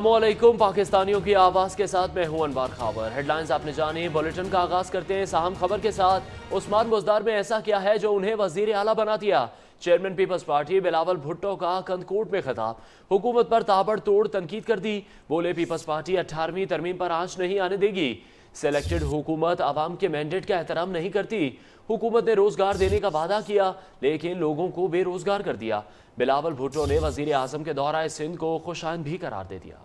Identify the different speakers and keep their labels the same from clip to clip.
Speaker 1: अस्सलामुअलैकुम। पाकिस्तानियों की आवाज़ के साथ मैं हूं अनवर खावर। हेडलाइंस आपने जानी। बुलेटिन का आगाज करते हैं अहम खबर के साथ। उस्मान बुज़दार में ऐसा क्या है जो उन्हें वजीर आला बना दिया? Chairman Peoples Party Bilawal Bhutto का कंदकोट में खिताब। हुकूमत पर ताबड़तोड़ तनकीद कर दी। बोले पीपल्स पार्टी 18वीं तरमीम पर आंच नहीं आने देगी। सेलेक्टेड हुकूमत आवाम के मैंडेट का एहतराम नहीं करती। हुकूमत ने रोजगार देने का वादा किया लेकिन लोगों को बेरोजगार कर दिया। बिलावल भुट्टो ने वजीर आजम के दौरा सिंध को खुशाइन भी करार दे दिया।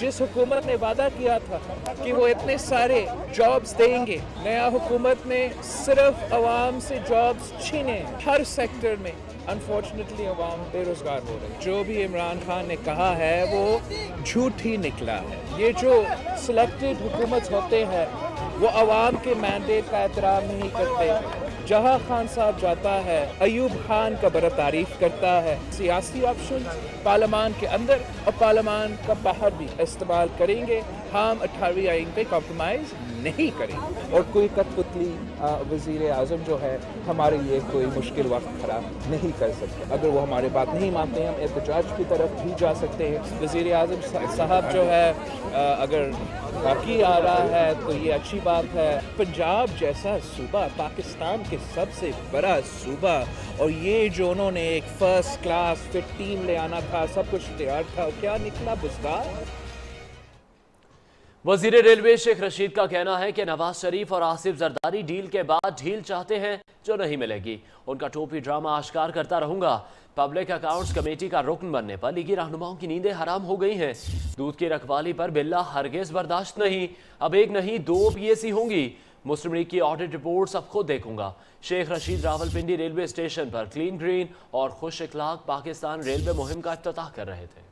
Speaker 2: जिस हुकूमत ने वादा किया था कि वो इतने सारे जॉब्स देंगे, नया हुकूमत ने सिर्फ अवाम से जॉब्स छीने। हर सेक्टर में अनफॉर्चुनेटली अवाम बेरोजगार हो रही। जो भी इमरान खान ने कहा है वो झूठ ही निकला है। ये जो सिलेक्टेड हुकूमत होते हैं वो अवाम के मैंडेट का एहतराम नहीं करते। जहाँ खान साहब जाता है अयूब खान का बड़ा तारीफ करता है। सियासी ऑप्शन पार्लियामान के अंदर और पार्लियामान का बाहर भी इस्तेमाल करेंगे। हम 18वीं आइन पे कॉम्प्रोमाइज नहीं करेंगे और कोई कठपुतली वजीर आजम जो है हमारे लिए कोई मुश्किल वक्त खराब नहीं कर सकते। अगर वो हमारे बात नहीं मानते हैं हम एहतजाज की तरफ भी जा सकते हैं। वजीर आजम साहब जो है अगर बाकी आ रहा है तो ये अच्छी बात है। पंजाब जैसा सूबा पाकिस्तान के सबसे बड़ा सूबा और ये जो उन्होंने एक फर्स्ट क्लास फिट टीम ले आना था, सब कुछ तैयार था, क्या निकला बुज़दार।
Speaker 1: वजीर रेलवे शेख रशीद का कहना है कि नवाज शरीफ और आसिफ जरदारी डील के बाद ढील चाहते हैं जो नहीं मिलेगी। उनका टोपी ड्रामा आश्कार करता रहूंगा। पब्लिक अकाउंट्स कमेटी का रुकन बनने पर लीगी रहनुमाओं की नींदें हराम हो गई हैं। दूध की रखवाली पर बिल्ला हरगिज बर्दाश्त नहीं। अब एक नहीं 2 PAC होंगी। मुस्लिम लीग की ऑडिट रिपोर्ट सब खुद देखूंगा। शेख रशीद रावलपिंडी रेलवे स्टेशन पर क्लीन ग्रीन और खुश इखलाक पाकिस्तान रेलवे मुहिम का इफ्तिताह कर रहे थे।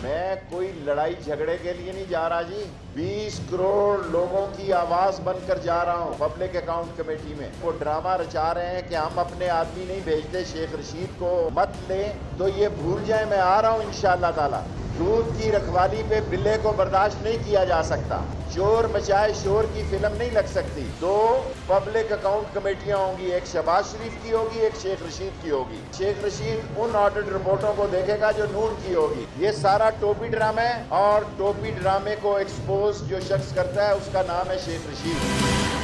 Speaker 3: मैं कोई लड़ाई झगड़े के लिए नहीं जा रहा जी। 20 करोड़ लोगों की आवाज बनकर जा रहा हूँ पब्लिक अकाउंट कमेटी में। वो ड्रामा रचा रहे हैं कि हम अपने आदमी नहीं भेजते, शेख रशीद को मत लें, तो ये भूल जाए मैं आ रहा हूँ इंशाअल्लाह ताला। दूध की रखवाली पे बिल्ले को बर्दाश्त नहीं किया जा सकता। शोर मचाए शोर की फिल्म नहीं लग सकती। 2 पब्लिक अकाउंट कमेटियां होंगी, एक शहबाज शरीफ की होगी, एक शेख रशीद की होगी। शेख रशीद उन ऑडिट रिपोर्टों को देखेगा जो नून की होगी। ये सारा टोपी ड्रामा है और टोपी ड्रामे को एक्सपोज जो शख्स करता है उसका नाम है शेख रशीद।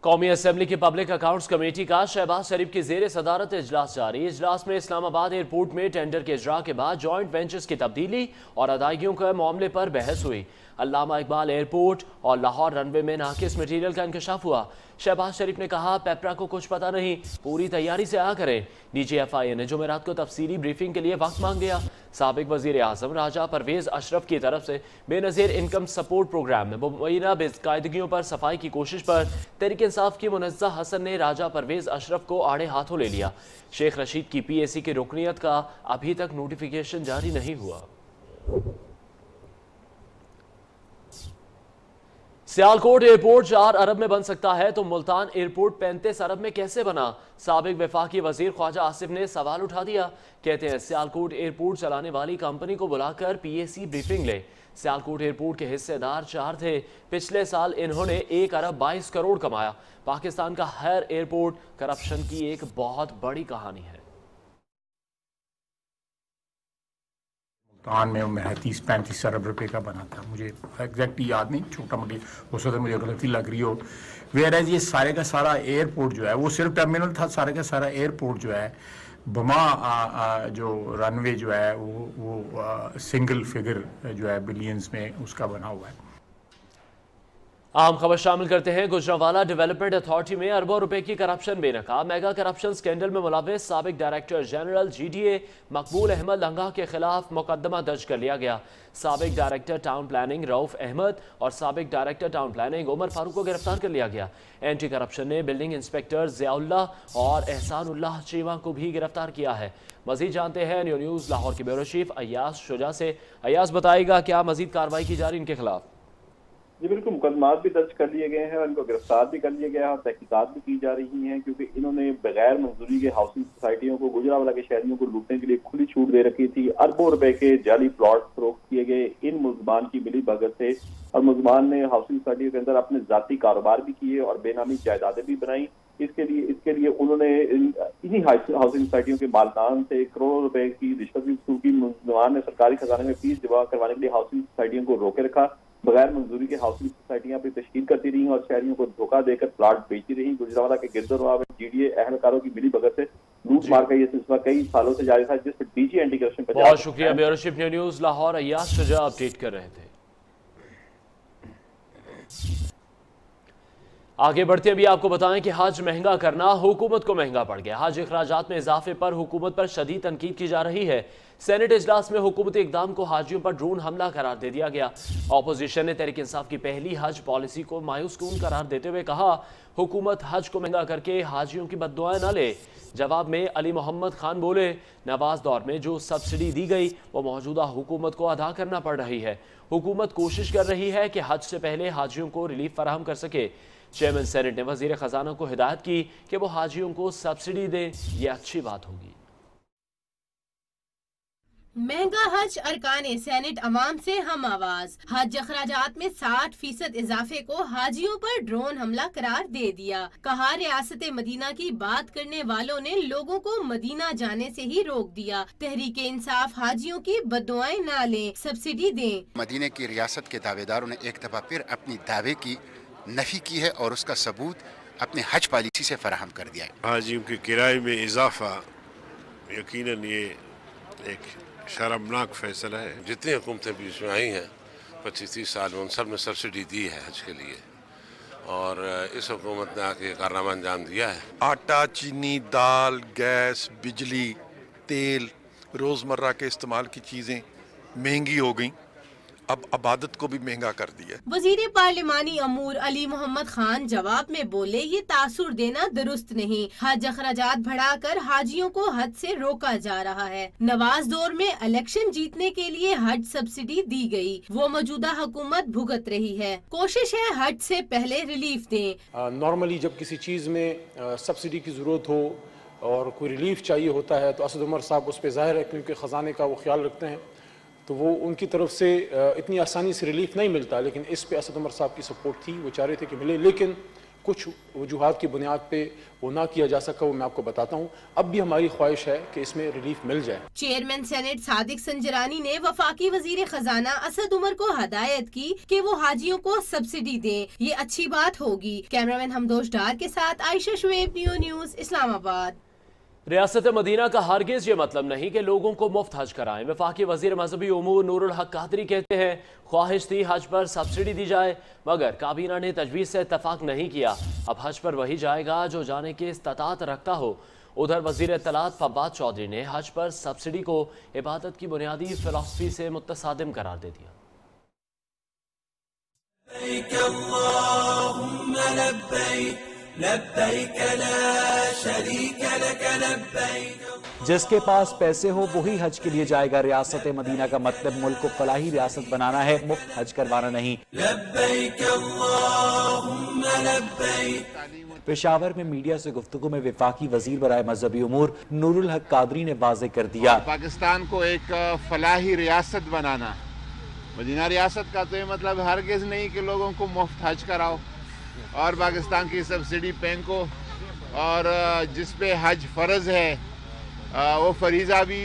Speaker 1: कौमी असेंबली की पब्लिक अकाउंट्स कमेटी का शहबाज शरीफ की जेर सदारत इजलास जारी। इजलास में इस्लामाबाद एयरपोर्ट में टेंडर के इजरा के बाद जॉइंट वेंचर्स की तब्दीली और अदायगियों के मामले पर बहस हुई। अल्लामा इकबाल एयरपोर्ट और लाहौर रनवे में नाकिस मटीरियल का इंकशाफ हुआ। शहबाज शरीफ ने कहा पेपरा को कुछ पता नहीं, पूरी तैयारी से आ करें। DGFI ने जुमेरात को तफसीली ब्रीफिंग के लिए वक्त मांग लिया। साबिक वजीर आजम राजा परवेज अशरफ की तरफ से बेनज़ीर इनकम सपोर्ट प्रोग्राम में मुबैना बेकायदगियों पर सफाई की कोशिश पर तहरीक इंसाफ की मुनज़्ज़ा हसन ने राजा परवेज अशरफ को आड़े हाथों ले लिया। शेख रशीद की PAC की रुकनीत का अभी तक नोटिफिकेशन जारी नहीं हुआ। सियालकोट एयरपोर्ट 4 अरब में बन सकता है तो मुल्तान एयरपोर्ट 35 अरब में कैसे बना? साबिक वफाकी वजीर ख्वाजा आसिफ ने सवाल उठा दिया। कहते हैं सियालकोट एयरपोर्ट चलाने वाली कंपनी को बुलाकर PAC ब्रीफिंग ले। सियालकोट एयरपोर्ट के हिस्सेदार 4 थे। पिछले साल इन्होंने 1 अरब 22 करोड़ कमाया। पाकिस्तान का हर एयरपोर्ट करप्शन की एक बहुत बड़ी कहानी है।
Speaker 4: मुल्तान में मेरा 30-35 अरब रुपए का बना था। मुझे एग्जैक्ट याद नहीं, छोटा मोटी हो सकता है मुझे गलती लग रही हो। वेयर एज ये सारे का सारा एयरपोर्ट जो है वो सिर्फ टर्मिनल था, सारे का सारा एयरपोर्ट जो है बमा जो रनवे जो है वो सिंगल फिगर जो है बिलियंस में उसका बना हुआ है।
Speaker 1: आम खबर शामिल करते हैं। गुजरांवाला डेवलपमेंट अथॉरिटी में अरबों रुपए की करप्शन बेनकाब। मेगा करप्शन स्कैंडल में मुलविस साबिक डायरेक्टर जनरल GDA मकबूल अहमद लंगा के खिलाफ मुकदमा दर्ज कर लिया गया। साबिक director town planning Rauf Ahmed और साबिक director town planning Umar Farooq को गिरफ्तार कर लिया गया। एंटी करप्शन ने बिल्डिंग इंस्पेक्टर ज़ियाउल्लाह और एहसानुल्लाह चीमा को भी गिरफ्तार किया है। मजीद जानते हैं न्यूज़ लाहौर के ब्यूरो चीफ अयाज शुजा से। अयाज बताएगा क्या मजीद कार्रवाई की जा रही इनके खिलाफ?
Speaker 5: जी बिल्कुल, मुकदमात भी दर्ज कर लिए गए हैं और इनको गिरफ्तार भी कर लिया गया है और तहकीकात भी की जा रही हैं, क्योंकि इन्होंने बगैर मंजूरी के हाउसिंग सोसाइटियों को, गुजरावाला के शहरियों को लूटने के लिए खुली छूट दे रखी थी। अरबों रुपए के जाली प्लॉट फरोख्त किए गए इन मुल्जमान की मिली भगत से, और मुल्जमान ने हाउसिंग सोसाइटियों के अंदर अपने जाती कारोबार भी किए और बेनामी जायदादें भी बनाई। इसके लिए उन्होंने इन्हीं हाउसिंग सोसाइटियों के मालकान से करोड़ों रुपए की रिश्वत भी वसूल की। मुल्जमान ने सरकारी खजाने में फीस जमा करवाने के लिए हाउसिंग सोसाइटियों को रोके रखा। बगैर मंजूरी के हाउसिंग सोसाइटियां भी तश्कील करती रही और शहरियों को धोखा देकर प्लाट बेचती रही। गुजरावाला के गिरदरवा में GDA अहलकारों की मिली भगत से लूट मार का यह सिलसिला कई सालों से जारी था, जिस पर DG एंटी करप्शन पंजाब।
Speaker 1: बहुत शुक्रिया। Bureau chief news Lahore Ayyaz Shuja update कर रहे थे। आगे बढ़ते अभी आपको बताएं कि हज महंगा करना हुकूमत को महंगा पड़ गया। हज अखराजात में इजाफे पर हुकूमत पर शदीद तनकीद की जा रही है। सेनेट इजलास में हुकूमती इकदाम को हाजियों पर ड्रोन हमला करार दे दिया गया। ऑपोजिशन ने तहरीक इंसाफ की पहली हज पॉलिसी को मायूस कून करार देते हुए कहा, हुकूमत हज को महंगा करके हाजियों की बद्दुआएं न ले। जवाब में अली मोहम्मद खान बोले, नवाज दौर में जो सब्सिडी दी गई वो मौजूदा हुकूमत को अदा करना पड़ रही है। हुकूमत कोशिश कर रही है कि हज से पहले हाजियों को रिलीफ फराहम कर सके। चेयरमैन सेनेट ने वजीर खजाना को हिदायत की कि वो हाजियों को सब्सिडी दें, यह अच्छी बात होगी।
Speaker 6: महंगा हज अरकान सेनेट अवाम से हम आवाज। हज अखराजात में 60% इजाफे को हाजियों पर ड्रोन हमला करार दे दिया। कहा, रियासत मदीना की बात करने वालों ने लोगों को मदीना जाने से ही रोक दिया। तहरीक इंसाफ हाजियों की बद्दुआएं ना लें, सब्सिडी दें।
Speaker 7: मदीने की रियासत के दावेदारों ने एक दफा फिर अपनी दावे की नफी की है और उसका सबूत अपने हज पॉलिसी से फराहम कर दिया है।
Speaker 8: हाजियों के किराए में इजाफा यकीनन ये एक शर्मनाक फैसला है। जितनी हुकूमतें बीच में आई हैं 25-30 साल में, उन सब ने सब्सिडी दी है हज के लिए, और इस हुकूमत ने आके कारनामा अंजाम दिया है।
Speaker 9: आटा, चीनी, दाल, गैस, बिजली, तेल, रोज़मर्रा के इस्तेमाल की चीज़ें महंगी हो गई, अब अबादत को भी महंगा कर दिया।
Speaker 6: वजीर पार्लिमानी अमूर अली मोहम्मद खान जवाब में बोले, ये तासुर देना दुरुस्त नहीं। हज अखराजात बढ़ाकर हाजियों को हज से रोका जा रहा है। नवाज दौर में इलेक्शन जीतने के लिए हज सब्सिडी दी गई, वो मौजूदा हुकूमत भुगत रही है। कोशिश है हज से पहले रिलीफ दें।
Speaker 10: नॉर्मली जब किसी चीज में सब्सिडी की जरूरत हो और कोई रिलीफ चाहिए होता है तो असद उमर साहब उस पर जाहिर है, क्योंकि खजाने का वो ख्याल रखते हैं, तो वो उनकी तरफ से इतनी आसानी से रिलीफ नहीं मिलता। लेकिन इस पे असद उमर साहब की सपोर्ट थी, वो चाह रहे थे कि मिले, लेकिन कुछ वजूहात की बुनियाद पे वो ना किया जा सका, वो मैं आपको बताता हूँ। अब भी हमारी ख्वाहिश है कि इसमें रिलीफ मिल जाए।
Speaker 6: चेयरमैन सेनेट सादिक संजरानी ने वफाकी वजीर खजाना असद उमर को हदायत की कि वो हाजियों को सब्सिडी दें, ये अच्छी बात होगी। कैमरामैन हमदोश डार के साथ आयशा शुएब, न्यूज़ इस्लामाबाद।
Speaker 1: रियासत मदीना का हरगिज ये मतलब नहीं कि लोगों को मुफ्त हज कराएं। वफाकी वजीर मजहबी उमूर नूरुल हक कादरी कहते हैं, ख्वाहिश थी हज पर सब्सिडी दी जाए, मगर काबीना ने तजवीज़ से इत्तफाक नहीं किया। अब हज पर वही जाएगा जो जाने की इस्तात रखता हो। उधर वजीर इत्तलात फवाद चौधरी ने हज पर सब्सिडी को इबादत की बुनियादी फिलॉसफी से मुतसादिम करार दे दिया।
Speaker 11: जिसके पास पैसे हो वही हज के लिए जाएगा। रियासत मदीना का मतलब मुल्क को फलाही रियासत बनाना है, मुफ्त हज करवाना नहीं। पेशावर में मीडिया से गुफ्तगू में वफाकी वजीर बराए मजहबी उमूर नूरुल हक कादरी ने वाज़े कर दिया,
Speaker 3: पाकिस्तान को एक फलाही रियासत बनाना, मदीना रियासत का तो ये मतलब हरगिज नहीं कि लोगों को मुफ्त हज कराओ और पाकिस्तान की सब्सिडी फेंको, और जिस पे हज फ़र्ज है वो फरीज़ा भी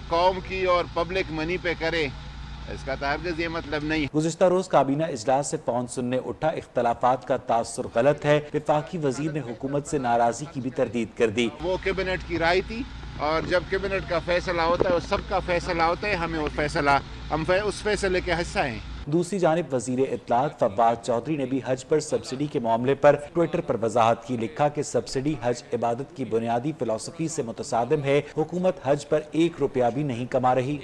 Speaker 3: कौम की और पब्लिक मनी पे करे, इसका तो हरगिज़ ये मतलब नहीं।
Speaker 11: गुज़िश्ता रोज काबीना इजलास से फ़ौन सुनने उठा, इख्तलाफात का तासुर गलत है। वफाकी वजीर ने हुकूमत से नाराज़गी की भी तरदीद कर दी।
Speaker 3: वो कैबिनेट की राय थी और जब कैबिनेट का फैसला होता है वो सबका फैसला होता है, हमें वो फैसला, हम उस फैसले के हिस्सा हैं।
Speaker 11: दूसरी जानिब वजीर इत्तलात फवाद चौधरी ने भी हज पर सब्सिडी के मामले पर ट्विटर पर वजाहत की। लिखा कि सब्सिडी हज इबादत की बुनियादी फिलॉसफी से मुतसादिम है। हुकूमत हज पर 1 रुपया भी नहीं कमा रही।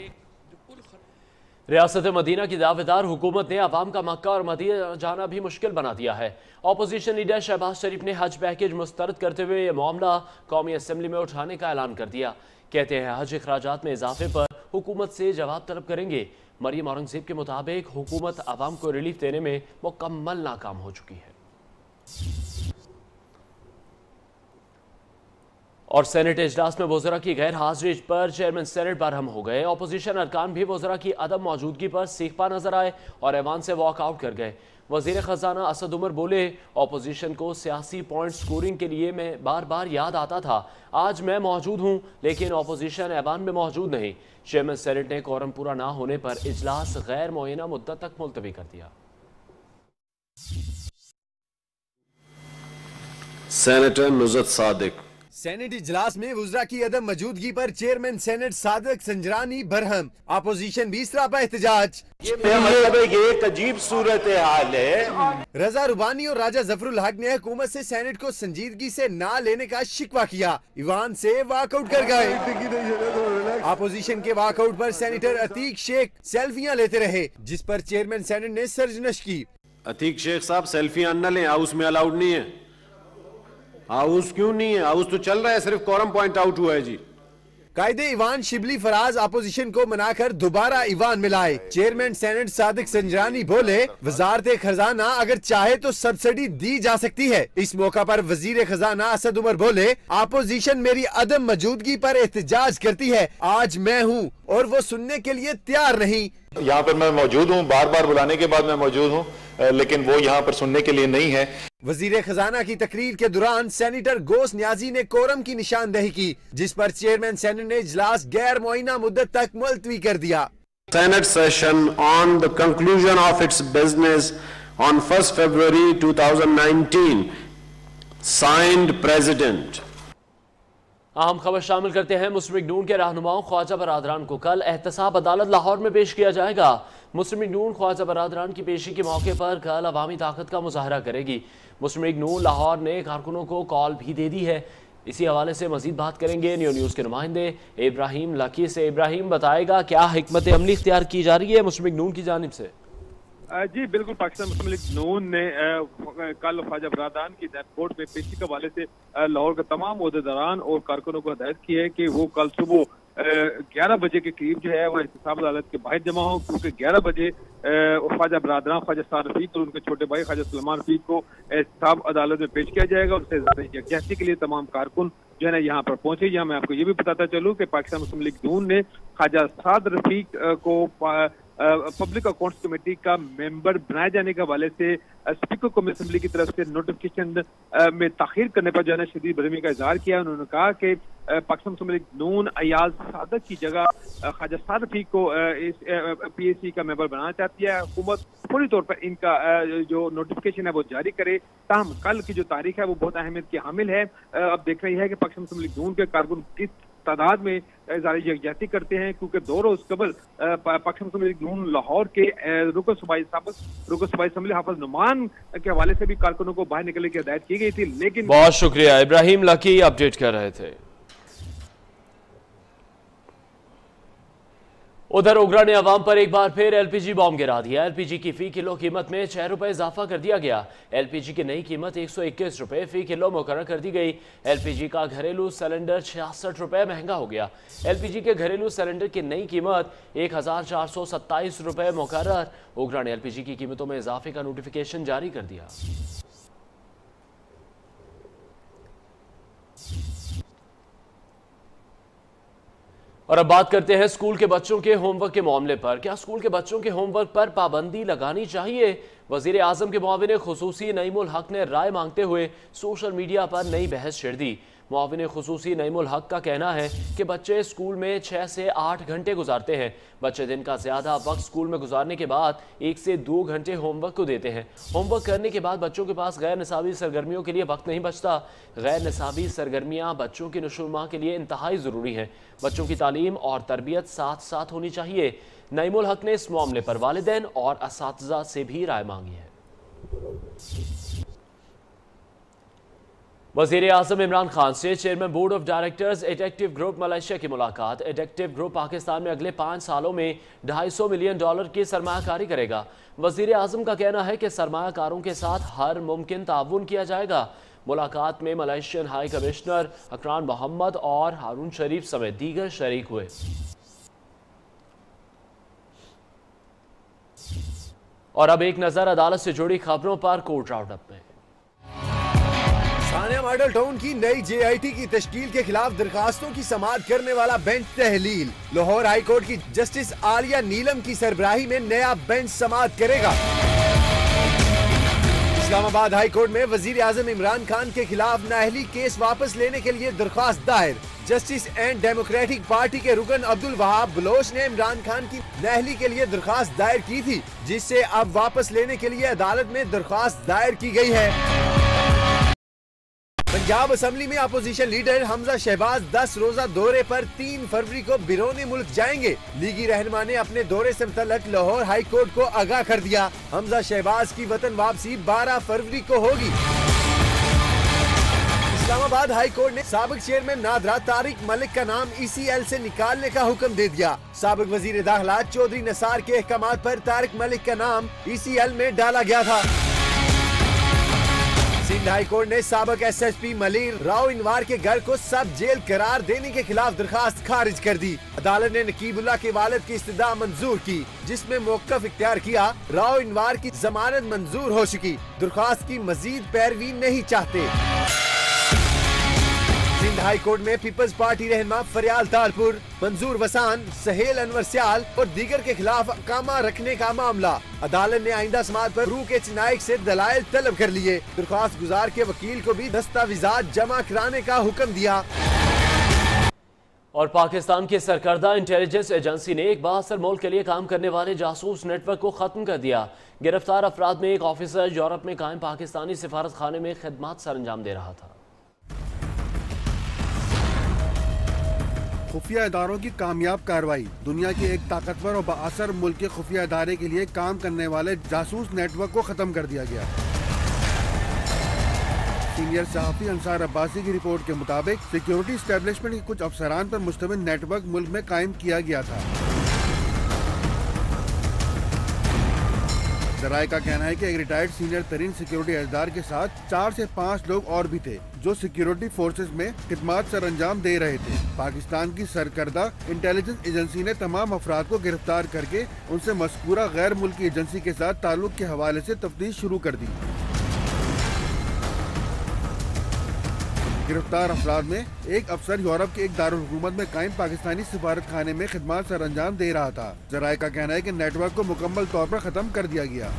Speaker 1: रियासत मदीना की दावेदार हुकूमत ने अवाम का मक्का और मदीना जाना भी मुश्किल बना दिया है। ऑपोजिशन लीडर शहबाज शरीफ ने हज पैकेज मुस्तरद करते हुए यह मामला कौमी असम्बली में उठाने का ऐलान कर दिया। कहते हैं हज अखराजात में इजाफे पर हुकूमत से जवाब तलब करेंगे। मरियम औरंगजेब के मुताबिक हुकूमत आवाम को रिलीफ देने में मुकम्मल नाकाम हो चुकी है। और सेनेट इजलास में वज़रा की गैर हाजिरी पर चेयरमैन सेनेट बरहम हो गए। अपोजिशन अरकान भी वज़रा की अदम मौजूदगी पर सीखपा नजर आए और ऐवान से वॉकआउट कर गए। वज़ीर ख़जाना असद उमर बोले, अपोजिशन को सियासी पॉइंट स्कोरिंग के लिए मैं बार बार याद आता था। आज मैं मौजूद हूँ लेकिन अपोजिशन ऐवान में मौजूद नहीं। चेयरमैन सेनेट ने कोरम पूरा ना होने पर इजलास गैर मुअय्यना मुद्दत तक मुलतवी कर दिया।
Speaker 12: सेनेटर नुज़रत सादिक।
Speaker 13: सेनेट इजलास में वुज़रा की अदम मौजूदगी पर chairman senate Sadiq Sanjrani Barham, opposition भी सरापा एहतजाज।
Speaker 12: ये एक अजीब सूरत हाल है।
Speaker 13: रजा रुबानी और राजा जफरुल हक ने हुकूमत से सेनेट को संजीदगी से ना लेने का शिकवा किया, ईवान से वॉकआउट कर गए। अपोजिशन के वॉकआउट पर सेनेटर अतीक शेख सेल्फियां लेते रहे, जिस पर चेयरमैन सेनेट ने सरजनश की।
Speaker 12: अतीक शेख साहब सेल्फियां न लें, हाउस में अलाउड नहीं है। हाउस क्यों नहीं है? हाउस तो चल रहा है, सिर्फ कोरम पॉइंट आउट हुआ है जी।
Speaker 13: कायदे ईवान शिबली फराज अपोजिशन को मनाकर दोबारा ईवान मिलाए। चेयरमैन सेनेट सादिक संजरानी बोले, वजारत खजाना अगर चाहे तो सब्सिडी दी जा सकती है। इस मौका पर वजीर खजाना असद उमर बोले, अपोजिशन मेरी अदम मौजूदगी पर एहतजाज करती है। आज मैं हूँ और वो सुनने के लिए तैयार नहीं।
Speaker 14: यहाँ पर मैं मौजूद हूँ, बार बार बुलाने के बाद मैं मौजूद हूँ, लेकिन वो यहाँ पर सुनने के लिए नहीं है।
Speaker 13: वजीर खजाना की तकरीर के दौरान सेनेटर गोस न्याजी ने कोरम की निशानदेही की, जिस पर चेयरमैन सेनेट ने इजलास गैर मुअय्यना मुद्दत तक मुलतवी कर दिया।
Speaker 12: Senate session on the conclusion of its business on 1 February 2019 signed president.
Speaker 1: अहम खबर शामिल करते हैं। मुस्लिम लीग नून के रहनुमाओं ख्वाजा बरादरान को कल एहतसाब अदालत लाहौर में पेश किया जाएगा। मुस्लिम लीग नून ख्वाजा बरादरान की पेशी के मौके पर कल अवामी ताकत का मुजाहरा करेगी। मुस्लिम लीग नून लाहौर ने कारकुनों को कॉल भी दे दी है। इसी हवाले से मजीद बात करेंगे न्यू न्यूज़ के नुमाइंदे इब्राहिम लकी से। इब्राहिम, बताएगा क्या हिकमत अमली इख्तियार की जा रही है मुस्लिम लीग नून की जानिब से?
Speaker 15: जी बिल्कुल, पाकिस्तान मुस्लिम लीग नून ने कल ख्वाजा बरादरान की कोर्ट में पेशी के हवाले से लाहौर के तमाम ओहदेदारान और कारकुनों को हदायत की है कि वो कल सुबह 11 बजे के करीब जो है वो एहतसाब अदालत के बाहर जमा हो, क्योंकि 11 बजे ख्वाजा बरादरान, ख्वाजा साद रफीक और उनके छोटे भाई ख्वाजा सलमान रफीक को एहतसाब अदालत में पेश किया जाएगा। और उससे यकजहती के लिए तमाम कारकुन जो है ना यहाँ पर पहुंचे। यहाँ मैं आपको ये भी बताता चलूँ कि पाकिस्तान मुस्लिम लीग नून ने ख्वाजा साद रफीक को पब्लिक अकाउंट्स कमेटी का मेंबर बनाए जाने के हवाले से स्पीकर कौमी असेंबली की तरफ से नोटिफिकेशन में ताखीर करने पर जो है शदीद बरहमी का इजहार किया। उन्होंने कहा कि पाकिस्तान मुस्लिम लीग नून अयाज सादक की जगह ख्वाजा साद रफीक को इस PAC का मेंबर बनाना चाहती है। हुकूमत पूरी तौर पर इनका जो नोटिफिकेशन है वो जारी करे। ताहम कल की जो तारीख है वो बहुत अहमियत की हामिल है। अब देख रही है कि पाकिस्तान मुस्लिम लीग नून के कारकुन किस तादाद में यकजहती करते हैं, क्योंकि 2 रोज कबल पाकिस्तान मुस्लिम लीग नून लाहौर के रुकन सूबाई असम्बली हाफिज नुमान के हवाले से भी कारकुनों को बाहर निकलने की हिदायत की गई थी। लेकिन
Speaker 1: बहुत शुक्रिया इब्राहिम लकी, अपडेट कर रहे थे। उधर ओगरा ने अवाम पर एक बार फिर LPG बॉम्ब गिरा दिया। LPG की फी किलो कीमत में 6 रुपए इजाफा कर दिया गया। LPG की नई कीमत 121 रुपए फी किलो मुकर्रर कर दी गई। LPG का घरेलू सिलेंडर 66 रुपए महंगा हो गया। LPG के घरेलू सिलेंडर की नई कीमत 1427 रुपए मुकर्रर। ओगरा ने LPG की कीमतों में इजाफे का नोटिफिकेशन जारी कर दिया। और अब बात करते हैं स्कूल के बच्चों के होमवर्क के मामले पर। क्या स्कूल के बच्चों के होमवर्क पर पाबंदी लगानी चाहिए? वजीर आजम के मुआविन खुसूसी नईमुल हक ने राय मांगते हुए सोशल मीडिया पर नई बहस छेड़ दी। मुआविन खुसूसी नईमुल हक का कहना है कि बच्चे स्कूल में 6 से 8 घंटे गुजारते हैं। बच्चे दिन का ज़्यादा वक्त स्कूल में गुजारने के बाद 1 से 2 घंटे होमवर्क को देते हैं। होमवर्क करने के बाद बच्चों के पास गैर निसाबी सरगर्मियों के लिए वक्त नहीं बचता। गैर निसाबी सरगर्मियाँ बच्चों की नशोनुमा के लिए इंतहाई ज़रूरी हैं। बच्चों की तालीम और तरबियत साथ साथ होनी चाहिए। नईमुल हक ने इस मामले पर वालिदैन और असातिज़ा से भी राय मांगी है। वज़ीर आज़म इमरान खान से chairman board of directors addictive group Malaysia की मुलाकात। एडेक्टिव ग्रुप पाकिस्तान में अगले 5 सालों में $250 मिलियन की सरमायाकारी करेगा। वज़ीर आज़म का कहना है कि सरमायाकारों के साथ हर मुमकिन ताउन किया जाएगा। मुलाकात में मलेशियन हाई कमिश्नर अकरान मोहम्मद और हारून शरीफ समेत दीगर शरीक हुए। और अब एक नजर अदालत से जुड़ी खबरों पर कोर्ट राउंडअप में।
Speaker 13: सानिया मॉडल टाउन की नई JIT की तश्कील के खिलाफ दरखास्तों की समाअत करने वाला बेंच तहलील। लाहौर हाई कोर्ट की जस्टिस आलिया नीलम की सरबराही में नया बेंच समाअत करेगा। इस्लामाबाद हाई कोर्ट में वजीर आजम इमरान खान के खिलाफ नाअहली केस वापस लेने के लिए दरख्वास्त दायर। जस्टिस एंड डेमोक्रेटिक पार्टी के रुकन अब्दुल वहाब बलोच ने इमरान खान की नाअहली के लिए दरख्वास्त दायर की थी, जिससे अब वापस लेने के लिए अदालत में दरख्वास्त दायर की गई है। पंजाब असेंबली में अपोजिशन लीडर हमजा शहबाज 10 रोजा दौरे पर 3 फरवरी को बिरोने मुल्क जाएंगे। लीगी रहनुमा ने अपने दौरे से मुतल्लिक लाहौर हाई कोर्ट को आगाह कर दिया। हमजा शहबाज की वतन वापसी 12 फरवरी को होगी। इस्लामाबाद हाई कोर्ट ने साबिक चेयरमैन नादरा तारिक मलिक का नाम ECL से निकालने का हुक्म दे दिया। साबिक वजीर दाखिला चौधरी नसार के अहकामात पर तारिक मलिक का नाम ECL में डाला गया था। सिंध हाई कोर्ट ने साबिक SSP मलिर राव इनवार के घर को सब जेल करार देने के खिलाफ दरखास्त खारिज कर दी। अदालत ने नकीबुल्लाह के वालिद की इस्तदा मंजूर की, जिसमें मौक़िफ़ इख्तियार किया। राव इनवार की जमानत मंजूर हो चुकी, दरखास्त की मजीद पैरवी नहीं चाहते। सिंध हाई कोर्ट में पीपल्स पार्टी रहनुमा फरियाल तारपुर, मंजूर वसान, सहेल अनवर सियाल और दीगर के खिलाफ अकामा रखने का मामला। अदालत ने आइंदा समाअत पर रूह के चिनाइक से दलाइल तलब कर लिए। दरख्वास्त गुजार के वकील को भी दस्तावेजात जमा कराने का हुक्म दिया।
Speaker 1: और पाकिस्तान की सरकर्दा इंटेलिजेंस एजेंसी ने एक बासर मुल्क के लिए काम करने वाले जासूस नेटवर्क को खत्म कर दिया। गिरफ्तार अफराद में एक ऑफिसर यूरोप में कायम पाकिस्तानी सिफारत खाने में खिदमत सर अंजाम दे रहा था।
Speaker 16: खुफिया इदारों की कामयाब कार्रवाई। दुनिया के एक ताकतवर और बाअसर मुल्क के खुफिया इदारे के लिए काम करने वाले जासूस नेटवर्क को खत्म कर दिया गया। सीनियर सहाफ़ी अंसार अब्बासी की रिपोर्ट के मुताबिक सिक्योरिटी एस्टेब्लिशमेंट के कुछ अफसरान पर मुश्तमिल नेटवर्क मुल्क में कायम किया गया था। जराये का कहना है कि एक रिटायर्ड सीनियर तरीन सिक्योरिटी एहदेदार के साथ 4 से 5 लोग और भी थे, जो सिक्योरिटी फोर्सेस में खिदमत सर अंजाम दे रहे थे। पाकिस्तान की सरकर्दा इंटेलिजेंस एजेंसी ने तमाम अफराद को गिरफ्तार करके उनसे मज़कूरा गैर मुल्की एजेंसी के साथ ताल्लुक के हवाले से तफ्तीश शुरू कर दी। गिरफ्तार अफराद में एक अफसर यूरोप के एक दारुल हुकूमत में कायम पाकिस्तानी सिफारत खाने में खिदमत सर अंजाम दे रहा था। जराये का कहना है कि नेटवर्क को मुकम्मल तौर पर खत्म कर दिया गया।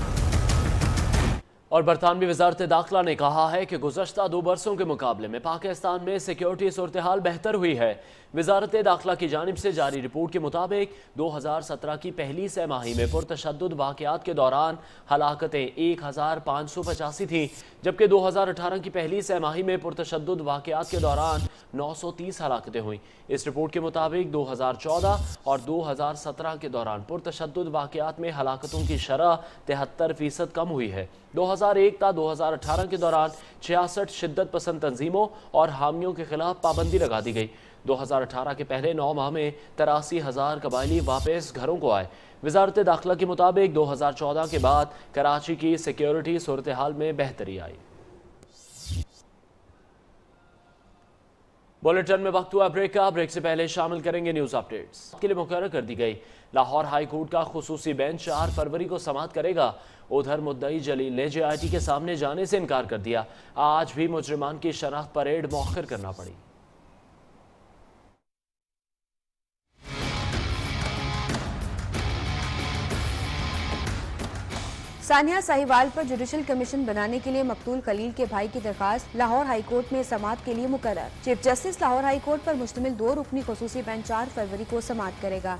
Speaker 1: और बरतानवी वजारत दाखिला ने कहा है कि गुज़श्ता 2 बरसों के मुकाबले में पाकिस्तान में सिक्योरिटी सूरत हाल बेहतर हुई है। वजारत दाखिला की जानिब से जारी रिपोर्ट के मुताबिक 2017 की पहली सहमाही में पुरतशद्दुद वाक़यात के दौरान हलाकतें 1585 थीं, जबकि 2018 की पहली सहमाही में पुरतशद्दुद वाक़यात के दौरान 930 हलाकतें हुई। इस रिपोर्ट के मुताबिक 2014 और 2017 के दौरान पुरतशद्दुद वाक़यात में हलाकतों की शरह 73% कम हुई है। 2001 ta 2018 के दौरान 66 शिद्दत पसंद तंजीमों और हामियों के खिलाफ पाबंदी लगा दी गई। 2018 के पहले 9 माह में 83,000 कबायली वापस घरों को आए। वजारत दाखिला के मुताबिक 2014 के बाद कराची की सिक्योरिटी सूरत हाल में बेहतरी आई। बुलेटिन में वक्त हुआ ब्रेक का। ब्रेक से पहले शामिल करेंगे न्यूज अपडेट्स के लिए मुकर्रर कर दी गई। लाहौर हाई कोर्ट का खुसूसी बेंच 4 फरवरी को समाअत करेगा। उधर मुद्दई जलील ने JIT के सामने जाने से इनकार कर दिया। आज भी मुजरिमान की शनाख्त परेड मौखर करना पड़ी।
Speaker 17: सानिया साहिवाल पर जुडिशल कमीशन बनाने के लिए मकतूल खलील के भाई की दरखास्त लाहौर हाई कोर्ट में समाअत के लिए मुकर्रर। Chief justice Lahore high court पर मुश्तमिल 2 रुकनी खुसूसी बेंच 4 फरवरी को समाअत करेगा।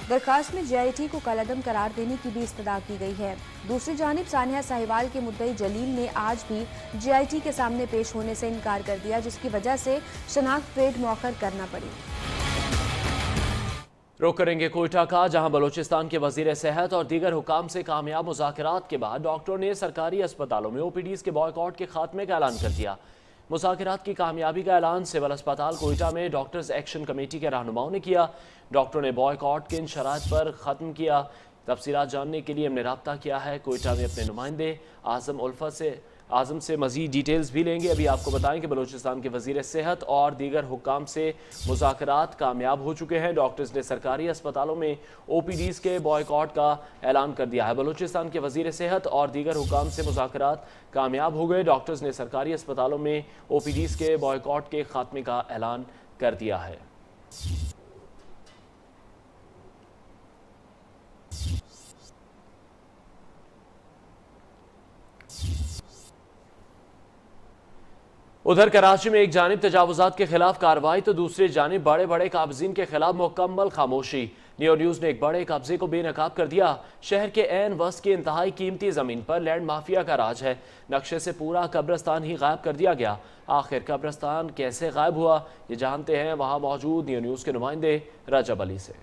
Speaker 17: दरखास्त में JIT को कलअदम करार देने की भी इस्तदा की गई है। दूसरी जानिब सानिया साहिवाल के मुद्दई जलील ने आज भी JIT के सामने पेश होने से इनकार कर दिया, जिसकी वजह से शनाख्त परेड मौखर करना पड़ी।
Speaker 1: रुख करेंगे कोयटा का, जहां बलोचिस्तान के वजीर सेहत और दीगर हुकाम से कामयाब मुज़ाकरात के बाद डॉक्टरों ने सरकारी अस्पतालों में OPDs के बॉयकॉट के खात्मे का ऐलान कर दिया। मुज़ाकरात की कामयाबी का ऐलान सिविल अस्पताल कोयटा में डॉक्टर्स एक्शन कमेटी के रहनुमाओं ने किया। डॉक्टरों ने बॉयकॉट किन शराइत पर ख़त्म किया, तफसीलात जानने के लिए हमने रब्ता किया है कोयटा में अपने नुमाइंदे आज़म उल्फत से। आजम से मजीद डिटेल्स भी लेंगे। अभी आपको बताएं कि बलूचिस्तान के वजीर सेहत और दीगर हुक्काम से मुज़ाकरात कामयाब हो चुके हैं। डॉक्टर्स ने सरकारी अस्पतालों में OPDs के बॉयकॉट का ऐलान कर दिया है। बलूचिस्तान के वजीर सेहत और दीगर हुक्काम से मुज़ाकरात कामयाब हो गए। डॉक्टर्स ने सरकारी अस्पतालों में OPDs के बॉयकॉट के खात्मे का ऐलान कर दिया है। उधर कराची में एक जानिब तजावुजात के खिलाफ कार्रवाई तो दूसरी जानिब बड़े बड़े काबजीन के खिलाफ मुकम्मल खामोशी। नियो न्यूज़ ने एक बड़े कब्जे को बेनकाब कर दिया। शहर के ऐन वस्त की इंतहाई कीमती ज़मीन पर लैंड माफिया का राज है। नक्शे से पूरा कब्रस्तान ही गायब कर दिया गया। आखिर कब्रस्तान कैसे गायब हुआ, ये जानते हैं वहाँ मौजूद नियो न्यूज़ के नुमाइंदे रजब अली से।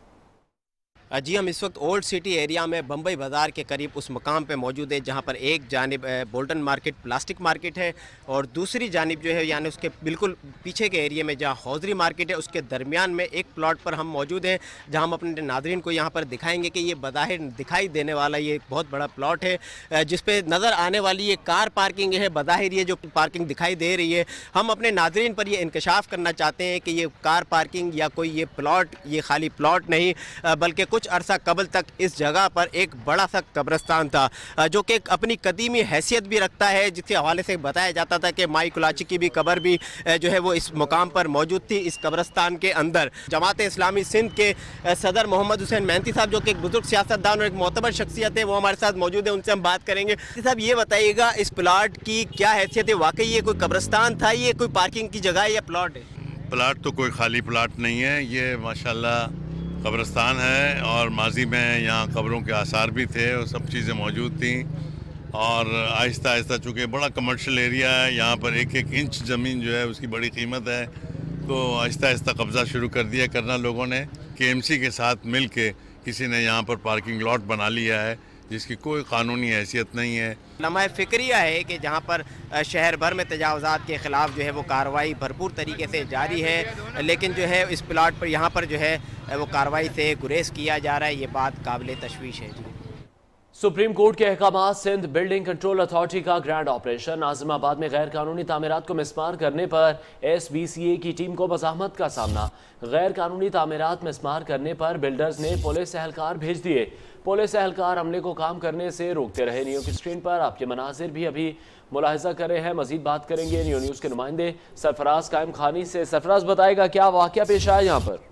Speaker 18: जी, हम इस वक्त ओल्ड सिटी एरिया में बम्बई बाज़ार के करीब उस मकाम पे मौजूद है जहाँ पर एक जानिब बोल्टन मार्केट प्लास्टिक मार्केट है और दूसरी जानिब जो है यानी उसके बिल्कुल पीछे के एरिया में जहाँ हौजरी मार्केट है उसके दरमियान में एक प्लॉट पर हम मौजूद हैं जहाँ हम अपने नाज़रीन को यहाँ पर दिखाएंगे कि ये बज़ाहिर दिखाई देने वाला ये बहुत बड़ा प्लॉट है जिस पे नज़र आने वाली ये कार पार्किंग है। बज़ाहिर ये जो पार्किंग दिखाई दे रही है, हम अपने नाज़रीन पर ये इंकशाफ करना चाहते हैं कि ये कार पार्किंग या कोई ये प्लॉट ये खाली प्लॉट नहीं बल्कि कुछ अरसा कबल तक इस जगह पर एक बड़ा सा कब्रिस्तान था जो कि अपनी कदीमी हैसियत भी रखता है, जिसके हवाले से बताया जाता था कि माई कुलाची की भी कब्र भी जो है वो इस मुकाम पर मौजूद थी इस कब्रिस्तान के अंदर। जमात इस्लामी सिंध के सदर मोहम्मद हुसैन मेहंती साहब जो कि एक बुजुर्ग सियासतदान और एक मोतबर शख्सियत है, वो हमारे साथ मौजूद है, उनसे हम बात करेंगे। साहब ये बताइएगा इस प्लाट की क्या हैसियत है, वाकई ये कोई कब्रिस्तान था, ये कोई पार्किंग की जगह है या प्लाट है?
Speaker 19: प्लाट तो कोई खाली प्लाट नहीं है, ये माशाल्लाह कब्रिस्तान है और माजी में यहाँ कब्रों के आसार भी थे और सब चीज़ें मौजूद थी और आहिस्ता आहिस्ता चूँकि बड़ा कमर्शियल एरिया है, यहाँ पर एक एक इंच ज़मीन जो है उसकी बड़ी कीमत है, तो आहिस्ता आहिस्ता कब्ज़ा शुरू कर दिया करना लोगों ने। KMC के साथ मिल के किसी ने यहाँ पर पार्किंग लॉट बना लिया है जिसकी कोई कानूनी हैसियत नहीं है।
Speaker 18: लम्हा फ़िक्रिया है कि जहाँ पर शहर भर में तजावुज़ात के ख़िलाफ़ जो है वो कार्रवाई भरपूर तरीके से जारी है, लेकिन जो है इस प्लाट पर यहाँ पर जो है वो कार्रवाई से गुरेज किया जा रहा है, ये बात काबिल तशवीश है। जी,
Speaker 1: सुप्रीम कोर्ट के अहकामात सिंध बिल्डिंग कंट्रोल अथॉरिटी का ग्रैंड ऑपरेशन। आज़माबाद में गैर कानूनी तामीरात को मिसमार करने पर SBCA की टीम को मज़ाहमत का सामना। गैर कानूनी तामीरात मिसमार करने पर बिल्डर्स ने पुलिस एहलकार भेज दिए। पुलिस एहलकार अमले को काम करने से रोकते रहे। नियो की स्क्रीन पर आपके मनाजिर भी अभी मुलाहिजा कर रहे हैं। मजीद बात करेंगे नियो न्यूज़ के नुमाइंदे सरफराज कायम खानी से। सरफराज बताएगा क्या वाक़या पेश आया यहाँ पर?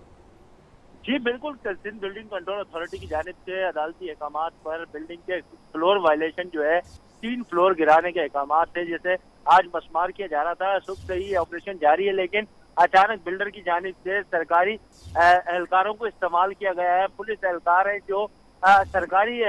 Speaker 20: जी बिल्कुल, सिंध बिल्डिंग कंट्रोल अथॉरिटी की जानिब से अदालती अहकामात पर बिल्डिंग के फ्लोर वायलेशन जो है 3 फ्लोर गिराने के अहकामात थे, जैसे आज मसमार किया जा रहा था, सुबह से ही ऑपरेशन जारी है, लेकिन अचानक बिल्डर की जानिब से सरकारी एहलकारों को इस्तेमाल किया गया है। पुलिस एहलकार हैं जो सरकारी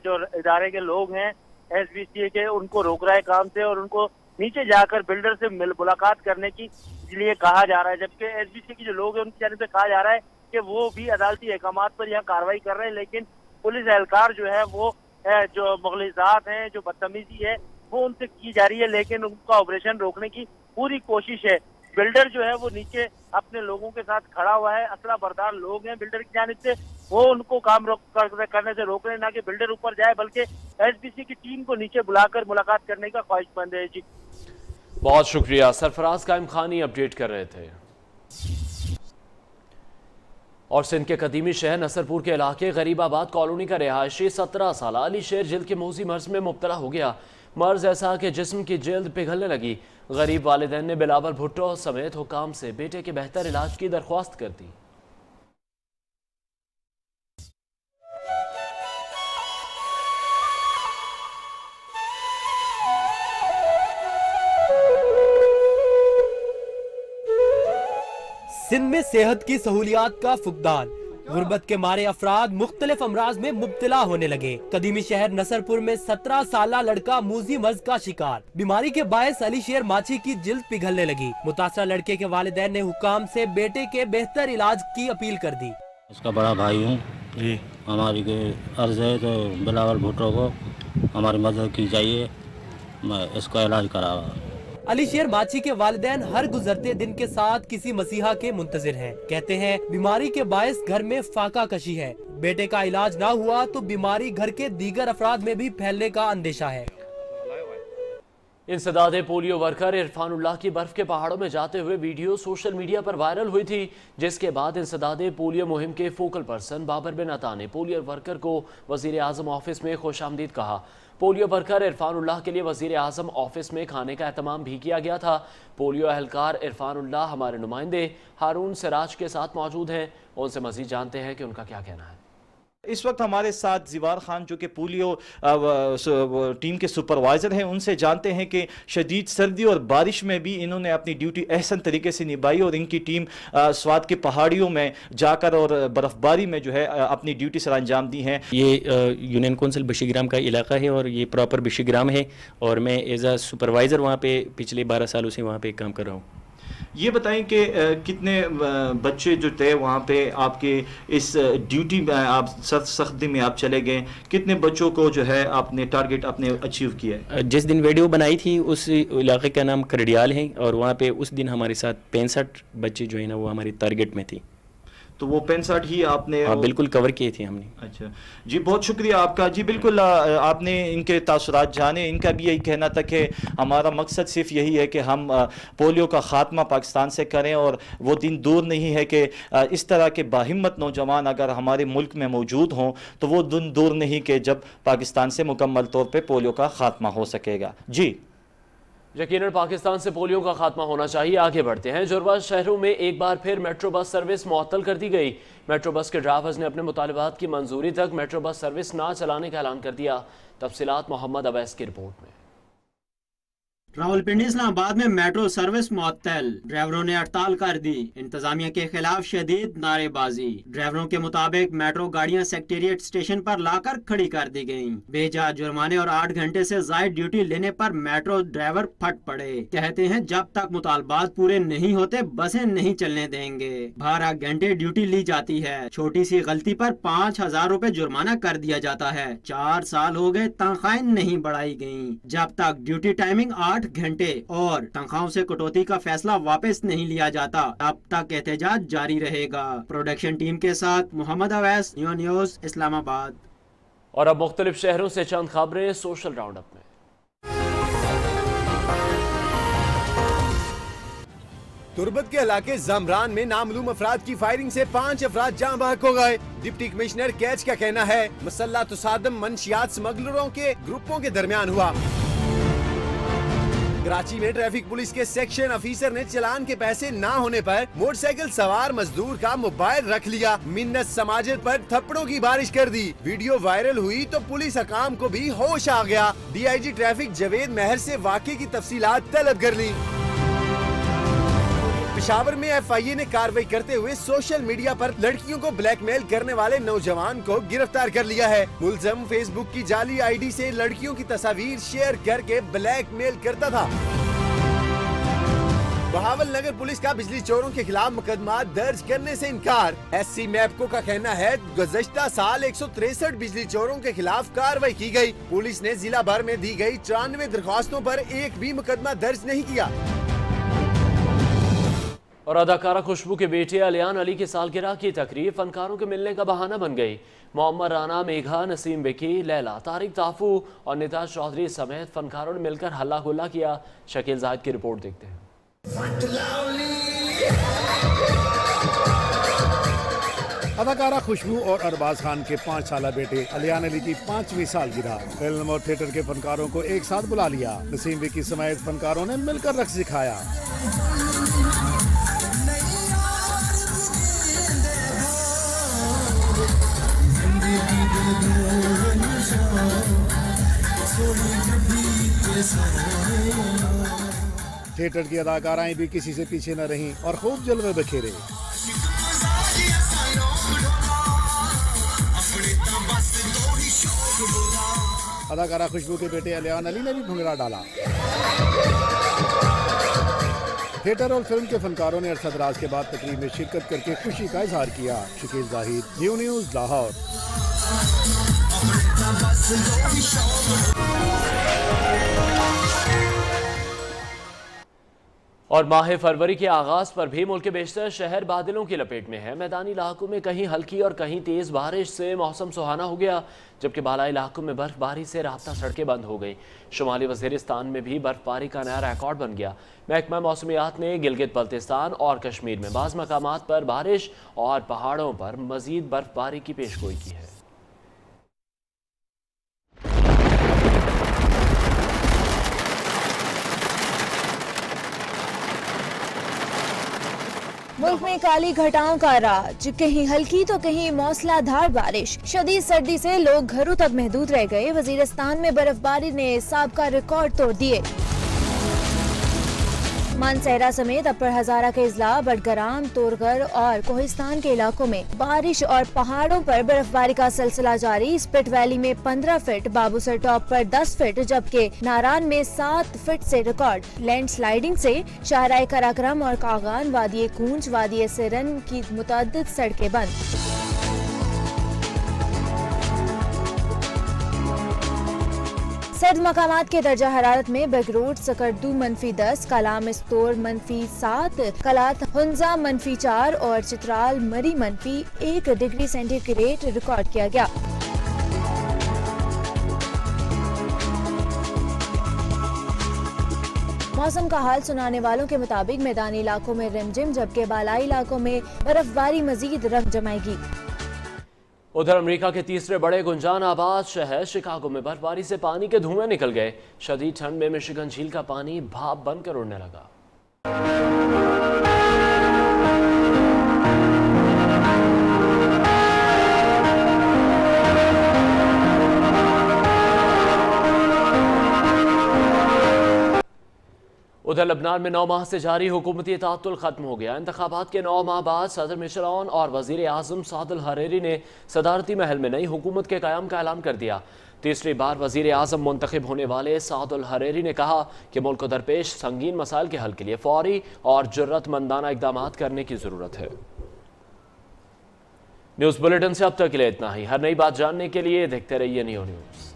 Speaker 20: जो इदारे के लोग हैं SBCA के, उनको रोक रहा है काम से और उनको नीचे जाकर बिल्डर से मुलाकात करने की लिए कहा जा रहा है, जबकि SBCA के जो लोग हैं उनकी जानिब से कहा जा रहा है कि वो भी अदालती अहकामात पर यहाँ कार्रवाई कर रहे हैं, लेकिन पुलिस एहलकार जो है वो जो मुगलिजात हैं, जो बदतमीजी है वो उनसे की जा रही है, लेकिन उनका ऑपरेशन रोकने की पूरी कोशिश है। बिल्डर जो है वो नीचे अपने लोगों के साथ खड़ा हुआ है, असला बरदार लोग हैं बिल्डर की जानिब से, वो उनको काम करने से रोक रहे हैं, ना कि बिल्डर ऊपर जाए, बल्कि SBCA की टीम को नीचे बुलाकर मुलाकात करने का ख्वाहिशमंद है। जी
Speaker 1: बहुत शुक्रिया, सरफराज कायम खानी अपडेट कर रहे थे। और सिंध के कदीमी शहर नसरपुर के इलाके गरीबाबाद कॉलोनी का रिहायशी 17 साल अली शेर जिल्द के मौजी मर्ज में मुब्तला हो गया। मर्ज ऐसा कि जिस्म की जिल्द पिघलने लगी। गरीब वालिदैन ने बिलावल भुट्टो समेत हुकाम से बेटे के बेहतर इलाज की दरख्वास्त कर दी।
Speaker 21: सिंध में सेहत की सहूलियात का फुकदान, गुर्बत के मारे अफराद मुख्तलिफ अमराज में मुब्तला होने लगे। कदीमी शहर नसरपुर में 17 साला लड़का मूजी मर्ज का शिकार। बीमारी के बायस अली शेर माची की जिल्द पिघलने लगी। मुतासरा लड़के के वालिदैन ने हुकाम से बेटे के बेहतर इलाज की अपील कर दी।
Speaker 22: उसका बड़ा भाई हूँ जी, हमारी अर्ज है तो बिलावल भुट्टो को हमारी मदद की जाइए, मैं इसका इलाज करावा।
Speaker 21: अली शेर माची के वालिदैन हर गुजरते दिन के साथ किसी मसीहा के मुंतजिर हैं। कहते हैं बीमारी के बायस घर में फाका कशी है। बेटे का इलाज ना हुआ तो बीमारी घर के दीगर अफराद में भी फैलने का अंदेशा है।
Speaker 1: इंसदादे पोलियो वर्कर इरफानुल्लाह की बर्फ के पहाड़ों में जाते हुए वीडियो सोशल मीडिया पर वायरल हुई थी, जिसके बाद इंसदादे पोलियो मुहिम के फोकल पर्सन बाबर बिन अता ने पोलियो वर्कर को वजीर आजम ऑफिस में खुशामदीद कहा। पोलियो वर्कर इरफानुल्लाह के लिए वजीर आजम ऑफिस में खाने का एहतमाम भी किया गया था। पोलियो एहलकार इरफानुल्लाह हमारे नुमाइंदे हारून सिराज के साथ मौजूद हैं, उनसे मजीद जानते हैं कि उनका क्या कहना है।
Speaker 2: इस वक्त हमारे साथ जिवार खान जो कि पोलियो टीम के सुपरवाइज़र हैं, उनसे जानते हैं कि शदीद सर्दी और बारिश में भी इन्होंने अपनी ड्यूटी अहसन तरीके से निभाई और इनकी टीम स्वात के पहाड़ियों में जाकर और बर्फ़बारी में जो है अपनी ड्यूटी सर अंजाम दी हैं।
Speaker 4: ये यूनियन कौंसिल बशीग्राम का इलाका है और ये प्रॉपर बशीग्राम है और मैं एज आ सुपरवाइज़र वहाँ पे पिछले 12 सालों से वहाँ पे काम कर रहा हूँ।
Speaker 2: ये बताएं कि कितने बच्चे जो थे वहाँ पे आपके इस ड्यूटी में, आप सख्ती में आप चले गए, कितने बच्चों को जो है आपने टारगेट आपने अचीव किया है?
Speaker 4: जिस दिन वीडियो बनाई थी उस इलाके का नाम करडियाल है और वहाँ पे उस दिन हमारे साथ 65 बच्चे जो है ना वो हमारे टारगेट में थी।
Speaker 2: तो वो 65 ही आपने
Speaker 4: बिल्कुल कवर किए थे हमने।
Speaker 2: अच्छा जी, बहुत शुक्रिया आपका जी। बिल्कुल आपने इनके तासुरात जाने। इनका भी यही कहना था कि हमारा मकसद सिर्फ यही है कि हम पोलियो का ख़ात्मा पाकिस्तान से करें और वो दिन दूर नहीं है कि इस तरह के बाहिम्मत नौजवान अगर हमारे मुल्क में मौजूद हों तो वो दिन दूर नहीं कि जब पाकिस्तान से मुकम्मल तौर पर पोलियो का ख़ात्मा हो सकेगा। जी
Speaker 1: यकीनन पाकिस्तान से पोलियो का खात्मा होना चाहिए। आगे बढ़ते हैं। जुर्बा शहरों में एक बार फिर मेट्रो बस सर्विस मुअत्तल कर दी गई। मेट्रो बस के ड्राइवर्स ने अपने मुतालिबात की मंजूरी तक मेट्रो बस सर्विस ना चलाने का ऐलान कर दिया। तफसीलात मोहम्मद अवैस की रिपोर्ट में।
Speaker 23: रावलपिंडी इस्लामाबाद में मेट्रो सर्विस मुअत्तल, ड्राइवरों ने हड़ताल कर दी। इंतजामिया के खिलाफ शदीद नारेबाजी। ड्राइवरों के मुताबिक मेट्रो गाड़ियां सेक्रेटेरिएट स्टेशन पर लाकर खड़ी कर दी गयीं। बेजा जुर्माने और 8 घंटे से जायद ड्यूटी लेने पर मेट्रो ड्राइवर फट पड़े। कहते हैं जब तक मुतालबात पूरे नहीं होते बसें नहीं चलने देंगे। 12 घंटे ड्यूटी ली जाती है। छोटी सी गलती पर 5000 रुपए जुर्माना कर दिया जाता है। 4 साल हो गए, तनख्वाहें नहीं बढ़ाई गयी। जब तक ड्यूटी टाइमिंग 8 घंटे और तनख्वाहों से कटौती का फैसला वापस नहीं लिया जाता, अब तक एहतजाज जारी रहेगा। प्रोडक्शन टीम के साथ मोहम्मद अवैस, न्यूज़ इस्लामाबाद।
Speaker 1: और अब मुख्तलिफ शहरों से चंद खबरें सोशल राउंड अप में।
Speaker 13: तुर्बत के इलाके जमरान में नामालूम अफराद की फायरिंग से 5 अफराद जान बहक हो गए। डिप्टी कमिश्नर कैच का कहना है मसल्ला तसादम मंशियात स्मगलरों के ग्रुपों के दरमियान हुआ। कराची में ट्रैफिक पुलिस के सेक्शन ऑफिसर ने चालान के पैसे ना होने पर मोटरसाइकिल सवार मजदूर का मोबाइल रख लिया। मिन्नत समाजत पर थप्पड़ों की बारिश कर दी। वीडियो वायरल हुई तो पुलिस हकाम को भी होश आ गया। DIG ट्रैफिक जवेद मेहर से वाक़े की तफसीलात तलब कर ली। पेशावर में FIA ने कार्रवाई करते हुए सोशल मीडिया पर लड़कियों को ब्लैकमेल करने वाले नौजवान को गिरफ्तार कर लिया है। मुलजम फेसबुक की जाली ID से लड़कियों की तस्वीर शेयर करके ब्लैकमेल करता था। बहावल नगर पुलिस का बिजली चोरों के खिलाफ मुकदमा दर्ज करने से इनकार। SC मैप्को का कहना है गुज़श्ता साल 163 बिजली चोरों के खिलाफ कार्रवाई की गई। पुलिस ने जिला भर में दी गई 94 दरख्वास्तों पर एक भी मुकदमा दर्ज नहीं किया।
Speaker 1: और अदाकारा खुशबू के बेटे अलियान अली की सालगिरह की तकरीब फनकारों के मिलने का बहाना बन गई। मोहम्मद राना, मेघा, नसीम विकी, लैला, तारिक ताफू और निताज चौधरी समेत फनकारों ने मिलकर हल्ला गुल्ला किया। शकील जाहिद की रिपोर्ट देखते हैं।
Speaker 16: अदाकारा खुशबू और अरबाज खान के 5 साला बेटे अलियान अली की 5वीं सालगिरह। फिल्म और थिएटर के फनकारों को एक साथ बुला लिया। नसीम विकी समेत फनकारों ने मिलकर रक्स दिखाया। थिएटर की अदाकाराएं भी किसी से पीछे न रहीं और खूब जलवे बखेरे। अदाकारा खुशबू के बेटे अलियान अली ने भी भंगड़ा डाला। थिएटर और फिल्म के फनकारों ने अरसा दराज के बाद तकरीब में शिरकत करके खुशी का इजहार किया। शकील जाहिद, न्यूज़ लाहौर।
Speaker 1: और माह फरवरी के आगाज पर भी मुल्क के बेशतर शहर बादलों की लपेट में है। मैदानी इलाकों में कहीं हल्की और कहीं तेज बारिश से मौसम सुहाना हो गया, जबकि बालाई इलाकों में बर्फबारी से राब्ता सड़कें बंद हो गई। शुमाली वजीरिस्तान में भी बर्फबारी का नया रिकॉर्ड बन गया। महकमा मौसमियात ने गिलगित बल्तिस्तान और कश्मीर में बाज़ मकामात पर बारिश और पहाड़ों पर मजीद बर्फबारी की पेशगोई की है।
Speaker 17: मुल्क में काली घटाओं का राज, कहीं हल्की तो कहीं मौसलाधार बारिश। शदीद सर्दी से लोग घरों तक महदूद रह गए। वजीरिस्तान में बर्फबारी ने साबका रिकॉर्ड तोड़ दिए। मानसहरा समेत अपर हजारा के इजला, बडगराम, तोरगर और कोहिस्तान के इलाकों में बारिश और पहाड़ों पर बर्फबारी का सिलसिला जारी। स्पिट वैली में 15 फीट, बाबूसर टॉप पर 10 फीट, जबकि नारान में 7 फीट से रिकॉर्ड। लैंड स्लाइडिंग से शाहराह कराक्रम और कागान, वादी कूंज, वादी सिरन की मुतअद्दिद सड़कें बंद। सर्द मकामात के दर्जा हरारत में बगरोड, सकरदू -10, कलाम इस्तोर -7, कलात हुंजा -4 और चित्राल मरी -1 डिग्री सेंटीग्रेड रिकॉर्ड किया गया। मौसम का हाल सुनाने वालों के मुताबिक मैदानी इलाकों में रिमझिम, जबकि बालाई इलाकों में बर्फबारी मजीद रंग जमाएगी।
Speaker 1: उधर अमेरिका के तीसरे बड़े गुंजान आबाद शहर शिकागो में बर्फबारी से पानी के धुएं निकल गए। शदीद ठंड में मिशिगन झील का पानी भाप बनकर उड़ने लगा। उधर लबनान में 9 माह से जारी हुकूमती तातुल खत्म हो गया। इंतखाबात के 9 माह बाद सदर मिशरान और वजीर आजम साद अल हरेरी ने सदारती महल में नई हुकूमत के क़याम का ऐलान कर दिया। तीसरी बार वजीर आजम मुंतखब होने वाले साद अल हरेरी ने कहा कि मुल्क को दरपेश संगीन मसाइल के हल के लिए फौरी और जुर्रतमंदाना इक़दाम करने की ज़रूरत है। न्यूज़ बुलेटिन से अब तक के लिए इतना ही। हर नई बात जानने के लिए देखते रहिए नियो न्यूज़।